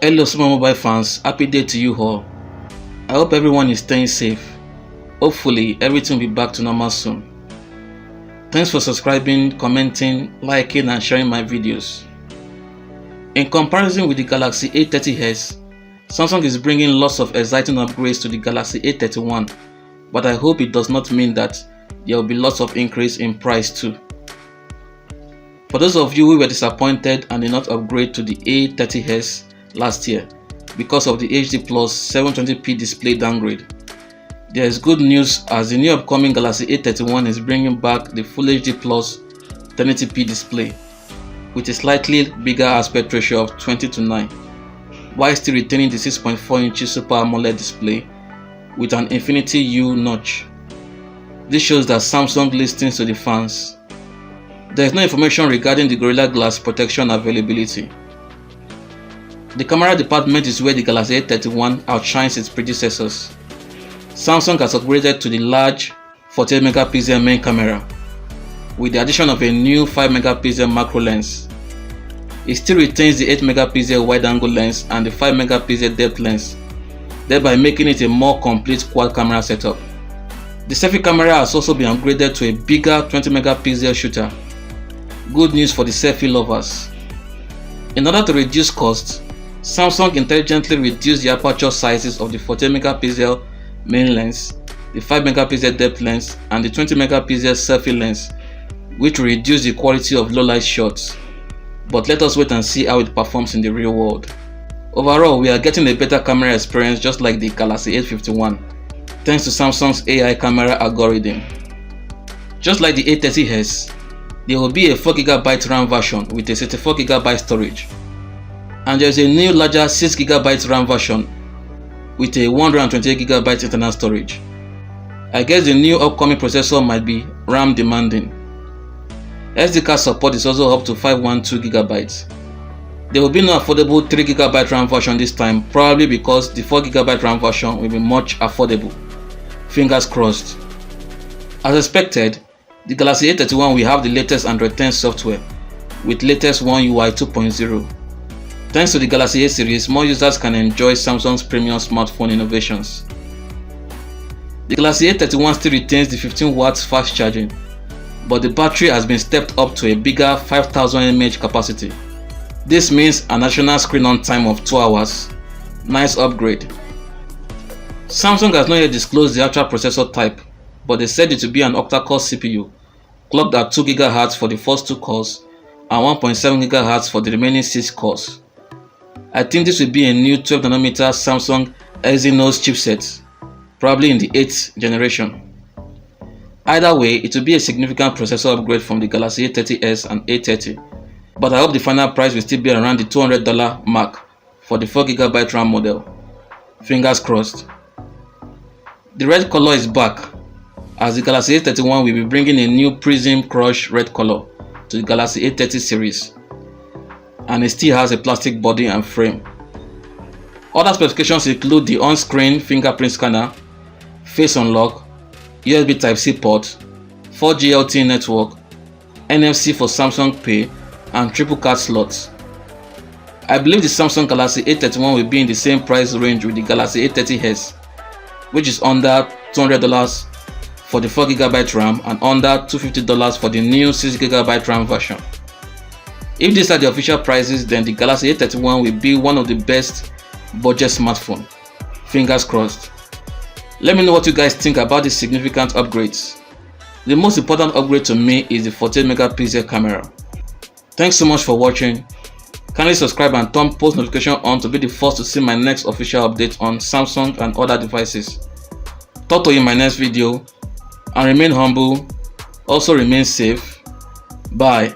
Hello small mobile fans, happy day to you all. I hope everyone is staying safe. Hopefully everything will be back to normal soon. Thanks for subscribing, commenting, liking and sharing my videos. In comparison with the Galaxy A30s, Samsung is bringing lots of exciting upgrades to the Galaxy A31, but I hope it does not mean that there will be lots of increase in price too. For those of you who were disappointed and did not upgrade to the A30s last year because of the HD Plus 720p display downgrade, there is good news as the new upcoming Galaxy A31 is bringing back the Full HD Plus 1080p display with a slightly bigger aspect ratio of 20:9, while still retaining the 6.4 inches Super AMOLED display with an Infinity U notch. This shows that Samsung listens to the fans. There is no information regarding the Gorilla Glass protection availability. The camera department is where the Galaxy A31 outshines its predecessors. Samsung has upgraded to the large 48 megapixel main camera with the addition of a new 5 megapixel macro lens. It still retains the 8 megapixel wide angle lens and the 5 megapixel depth lens, thereby making it a more complete quad camera setup. The selfie camera has also been upgraded to a bigger 20 megapixel shooter. Good news for the selfie lovers. In order to reduce costs, Samsung intelligently reduced the aperture sizes of the 48 megapixel main lens, the 5 megapixel depth lens and the 20 megapixel selfie lens, which will reduce the quality of low light shots. But let us wait and see how it performs in the real world. Overall, we are getting a better camera experience just like the Galaxy A51, thanks to Samsung's AI camera algorithm. Just like the A30s, there will be a 4GB RAM version with a 64GB storage. And there is a new larger 6GB RAM version with a 128GB internal storage. I guess the new upcoming processor might be RAM demanding. SD card support is also up to 512GB. There will be no affordable 3GB RAM version this time, probably because the 4GB RAM version will be much affordable. Fingers crossed. As expected, the Galaxy A31 will have the latest Android 10 software with latest One UI 2.0. Thanks to the Galaxy A series, more users can enjoy Samsung's premium smartphone innovations. The Galaxy A31 still retains the 15 watts fast charging, but the battery has been stepped up to a bigger 5000 mAh capacity. This means an additional screen on time of 2 hours. Nice upgrade. Samsung has not yet disclosed the actual processor type, but they said it to be an octa-core CPU, clocked at 2 GHz for the first 2 cores and 1.7 GHz for the remaining 6 cores. I think this will be a new 12nm Samsung Exynos chipset, probably in the 8th generation. Either way, it will be a significant processor upgrade from the Galaxy A30s and A30, but I hope the final price will still be around the $200 mark for the 4GB RAM model. Fingers crossed. The red color is back, as the Galaxy A31 will be bringing a new Prism Crush red color to the Galaxy A30 series, and it still has a plastic body and frame. Other specifications include the on-screen fingerprint scanner, face unlock, USB Type-C port, 4G LTE network, NFC for Samsung Pay, and triple card slots. I believe the Samsung Galaxy A31 will be in the same price range with the Galaxy A30s, which is under $200 for the 4GB RAM and under $250 for the new 6GB RAM version. If these are the official prices, then the Galaxy A31 will be one of the best budget smartphones. Fingers crossed. Let me know what you guys think about these significant upgrades. The most important upgrade to me is the 48 megapixel camera. Thanks so much for watching. Kindly subscribe and turn post notification on to be the first to see my next official update on Samsung and other devices. Talk to you in my next video, and remain humble, also remain safe. Bye.